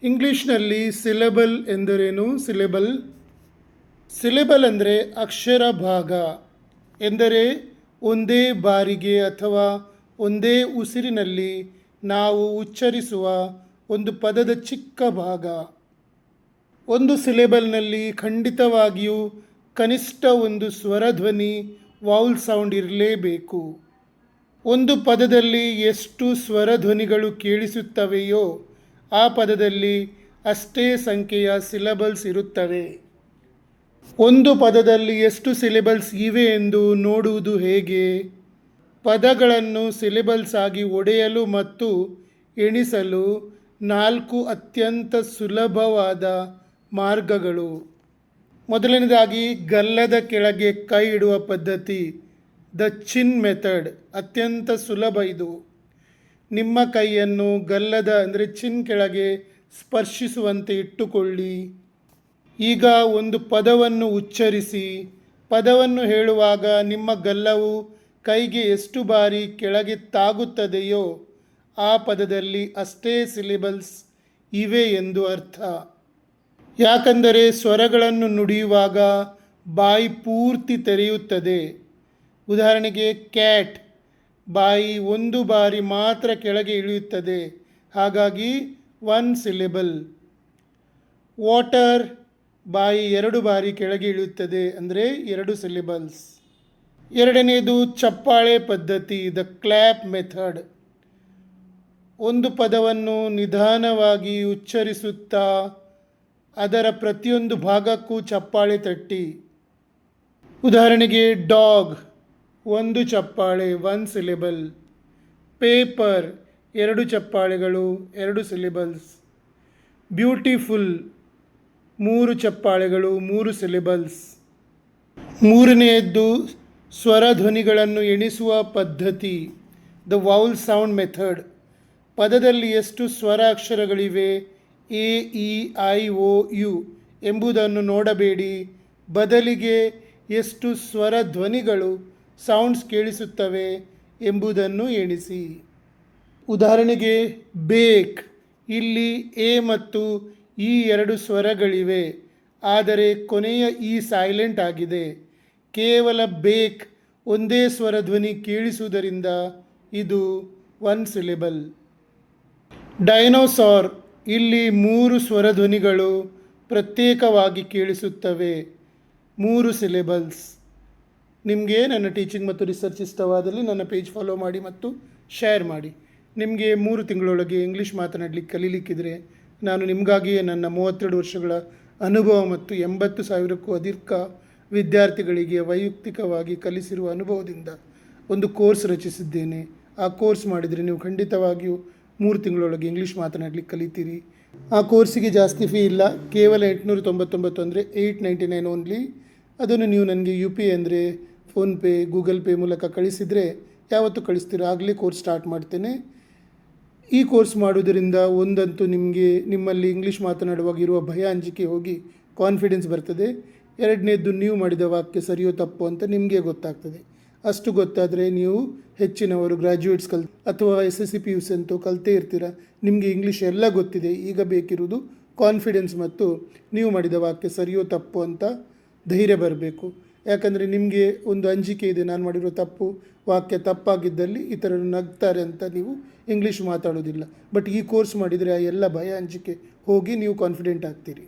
ಇಂಗ್ಲೀಷ್ನಲ್ಲಿ ಸಿಲೆಬಲ್ ಎಂದರೇನು? ಸಿಲೆಬಲ್ ಅಂದರೆ ಅಕ್ಷರ ಭಾಗ ಎಂದರೆ ಒಂದೇ ಬಾರಿಗೆ ಅಥವಾ ಒಂದೇ ಉಸಿರಿನಲ್ಲಿ ನಾವು ಉಚ್ಚರಿಸುವ ಒಂದು ಪದದ ಚಿಕ್ಕ ಭಾಗ. ಒಂದು ಸಿಲೆಬಲ್ನಲ್ಲಿ ಖಂಡಿತವಾಗಿಯೂ ಕನಿಷ್ಠ ಒಂದು ಸ್ವರಧ್ವನಿ ವೌಲ್ ಸೌಂಡ್ ಇರಲೇಬೇಕು. ಒಂದು ಪದದಲ್ಲಿ ಎಷ್ಟು ಸ್ವರಧ್ವನಿಗಳು ಕೇಳಿಸುತ್ತವೆಯೋ ಆ ಪದದಲ್ಲಿ ಅಷ್ಟೇ ಸಂಖ್ಯೆಯ ಸಿಲೆಬಲ್ಸ್ ಇರುತ್ತವೆ. ಒಂದು ಪದದಲ್ಲಿ ಎಷ್ಟು ಸಿಲೆಬಲ್ಸ್ ಇವೆ ಎಂದು ನೋಡುವುದು ಹೇಗೆ? ಪದಗಳನ್ನು ಸಿಲೆಬಲ್ಸ್ ಆಗಿ ಒಡೆಯಲು ಮತ್ತು ಎಣಿಸಲು 4 ಅತ್ಯಂತ ಸುಲಭವಾದ ಮಾರ್ಗಗಳು. ಮೊದಲನೇದಾಗಿ ಗಲ್ಲದ ಕೆಳಗೆ ಕೈ ಇಡುವ ಪದ್ಧತಿ, ದ ಚಿನ್ ಮೆಥಡ್. ಅತ್ಯಂತ ಸುಲಭ ಇದು. ನಿಮ್ಮ ಕೈಯನ್ನು ಗಲ್ಲದ ಅಂದರೆ ಚಿನ್ ಕೆಳಗೆ ಸ್ಪರ್ಶಿಸುವಂತೆ ಇಟ್ಟುಕೊಳ್ಳಿ. ಈಗ ಒಂದು ಪದವನ್ನು ಉಚ್ಚರಿಸಿ. ಪದವನ್ನು ಹೇಳುವಾಗ ನಿಮ್ಮ ಗಲ್ಲವು ಕೈಗೆ ಎಷ್ಟು ಬಾರಿ ಕೆಳಗೆ ತಾಗುತ್ತದೆಯೋ ಆ ಪದದಲ್ಲಿ ಅಷ್ಟೇ ಸಿಲೆಬಲ್ಸ್ ಇವೆ ಎಂದು ಅರ್ಥ. ಯಾಕಂದರೆ ಸ್ವರಗಳನ್ನು ನುಡಿಯುವಾಗ ಬಾಯಿ ಪೂರ್ತಿ ತೆರೆಯುತ್ತದೆ. ಉದಾಹರಣೆಗೆ ಕ್ಯಾಟ್, ಬಾಯಿ ಒಂದು ಬಾರಿ ಮಾತ್ರ ಕೆಳಗೆ ಇಳಿಯುತ್ತದೆ, ಹಾಗಾಗಿ 1 ಸಿಲೆಬಲ್. ವಾಟರ್, ಬಾಯಿ 2 ಬಾರಿ ಕೆಳಗೆ ಇಳಿಯುತ್ತದೆ, ಅಂದರೆ 2 ಸಿಲೆಬಲ್ಸ್. ಎರಡನೆಯದು ಚಪ್ಪಾಳೆ ಪದ್ಧತಿ, ದ ಕ್ಲ್ಯಾಪ್ ಮೆಥಡ್. ಒಂದು ಪದವನ್ನು ನಿಧಾನವಾಗಿ ಉಚ್ಚರಿಸುತ್ತಾ ಅದರ ಪ್ರತಿಯೊಂದು ಭಾಗಕ್ಕೂ ಚಪ್ಪಾಳೆ ತಟ್ಟಿ. ಉದಾಹರಣೆಗೆ ಡಾಗ್, 1 ಚಪ್ಪಾಳೆ, 1 ಸಿಲೆಬಲ್. ಪೇಪರ್, 2 ಚಪ್ಪಾಳೆಗಳು, 2 ಸಿಲೆಬಲ್ಸ್. ಬ್ಯೂಟಿಫುಲ್, 3 ಚಪ್ಪಾಳೆಗಳು, 3 ಸಿಲೆಬಲ್ಸ್. ಮೂರನೆಯದ್ದು ಸ್ವರಧ್ವನಿಗಳನ್ನು ಎಣಿಸುವ ಪದ್ಧತಿ, ದ ವೌಲ್ ಸೌಂಡ್ ಮೆಥಡ್. ಪದದಲ್ಲಿ ಎಷ್ಟು ಸ್ವರ ಅಕ್ಷರಗಳಿವೆ, A, E, I, O, U ಎಂಬುದನ್ನು ನೋಡಬೇಡಿ, ಬದಲಿಗೆ ಎಷ್ಟು ಸ್ವರ ಧ್ವನಿಗಳು ಸೌಂಡ್ಸ್ ಕೇಳಿಸುತ್ತವೆ ಎಂಬುದನ್ನು ಎಣಿಸಿ. ಉದಾಹರಣೆಗೆ ಬೇಕ್, ಇಲ್ಲಿ ಎ ಮತ್ತು ಇ 2 ಸ್ವರಗಳಿವೆ, ಆದರೆ ಕೊನೆಯ ಇ ಸೈಲೆಂಟ್ ಆಗಿದೆ. ಕೇವಲ ಬೇಕ್ ಒಂದೇ ಸ್ವರಧ್ವನಿ ಕೇಳಿಸುವುದರಿಂದ ಇದು 1 ಸಿಲೆಬಲ್. ಡೈನೋಸಾರ್, ಇಲ್ಲಿ 3 ಸ್ವರಧ್ವನಿಗಳು ಪ್ರತ್ಯೇಕವಾಗಿ ಕೇಳಿಸುತ್ತವೆ, 3 ಸಿಲೆಬಲ್ಸ್. ನಿಮಗೆ ನನ್ನ ಟೀಚಿಂಗ್ ಮತ್ತು ರಿಸರ್ಚ್ ಇಷ್ಟವಾದಲ್ಲಿ ನನ್ನ ಪೇಜ್ ಫಾಲೋ ಮಾಡಿ ಮತ್ತು ಶೇರ್ ಮಾಡಿ. ನಿಮಗೆ 3 ತಿಂಗಳೊಳಗೆ ಇಂಗ್ಲೀಷ್ ಮಾತನಾಡಲಿಕ್ಕೆ ಕಲೀಲಿಕ್ಕಿದ್ರೆ ನಾನು ನಿಮಗಾಗಿಯೇ ನನ್ನ 32 ವರ್ಷಗಳ ಅನುಭವ ಮತ್ತು 80,000ಕ್ಕೂ ಅಧಿಕ ವಿದ್ಯಾರ್ಥಿಗಳಿಗೆ ವೈಯಕ್ತಿಕವಾಗಿ ಕಲಿಸಿರುವ ಅನುಭವದಿಂದ ಒಂದು ಕೋರ್ಸ್ ರಚಿಸಿದ್ದೇನೆ. ಆ ಕೋರ್ಸ್ ಮಾಡಿದರೆ ನೀವು ಖಂಡಿತವಾಗಿಯೂ 3 ತಿಂಗಳೊಳಗೆ ಇಂಗ್ಲೀಷ್ ಮಾತನಾಡಲಿಕ್ಕೆ ಕಲಿತೀರಿ. ಆ ಕೋರ್ಸಿಗೆ ಜಾಸ್ತಿ ಫೀ ಇಲ್ಲ, ಕೇವಲ 899 ಅಂದರೆ 899 ಓನ್ಲಿ. ಅದನ್ನು ನೀವು ನನಗೆ UPI ಅಂದರೆ ಫೋನ್ಪೇ, ಗೂಗಲ್ ಪೇ ಮೂಲಕ ಕಳಿಸಿದರೆ ಯಾವತ್ತು ಕಳಿಸ್ತೀರೋ ಆಗಲೇ ಕೋರ್ಸ್ ಸ್ಟಾರ್ಟ್ ಮಾಡ್ತೇನೆ. ಈ ಕೋರ್ಸ್ ಮಾಡುವುದರಿಂದ ಒಂದಂತೂ ನಿಮ್ಮಲ್ಲಿ ಇಂಗ್ಲೀಷ್ ಮಾತನಾಡುವಾಗ ಇರುವ ಭಯ ಅಂಜಿಕೆ ಹೋಗಿ ಕಾನ್ಫಿಡೆನ್ಸ್ ಬರ್ತದೆ. ಎರಡನೇದ್ದು, ನೀವು ಮಾಡಿದ ವಾಕ್ಯ ಸರಿಯೋ ತಪ್ಪು ಅಂತ ನಿಮಗೆ ಗೊತ್ತಾಗ್ತದೆ. ಅಷ್ಟು ಗೊತ್ತಾದರೆ ನೀವು ಹೆಚ್ಚಿನವರು ಗ್ರ್ಯಾಜುಯೇಟ್ಸ್ ಅಥವಾ SSC PUC ಅಂತೂ ಕಲಿತೇ ಇರ್ತೀರ. ನಿಮಗೆ ಇಂಗ್ಲೀಷ್ ಎಲ್ಲ ಗೊತ್ತಿದೆ. ಈಗ ಬೇಕಿರುವುದು ಕಾನ್ಫಿಡೆನ್ಸ್ ಮತ್ತು ನೀವು ಮಾಡಿದ ವಾಕ್ಯ ಸರಿಯೋ ತಪ್ಪು ಅಂತ ಧೈರ್ಯ ಬರಬೇಕು. ಯಾಕಂದರೆ ನಿಮಗೆ ಒಂದು ಅಂಜಿಕೆ ಇದೆ, ನಾನು ಮಾಡಿರೋ ತಪ್ಪು ವಾಕ್ಯ ತಪ್ಪಾಗಿದ್ದಲ್ಲಿ ಇತರರು ನಗ್ತಾರೆ ಅಂತ ನೀವು ಇಂಗ್ಲೀಷ್ ಮಾತಾಡೋದಿಲ್ಲ. ಬಟ್ ಈ ಕೋರ್ಸ್ ಮಾಡಿದರೆ ಆ ಎಲ್ಲ ಭಯ ಅಂಜಿಕೆ ಹೋಗಿ ನೀವು ಕಾನ್ಫಿಡೆಂಟ್ ಆಗ್ತೀರಿ.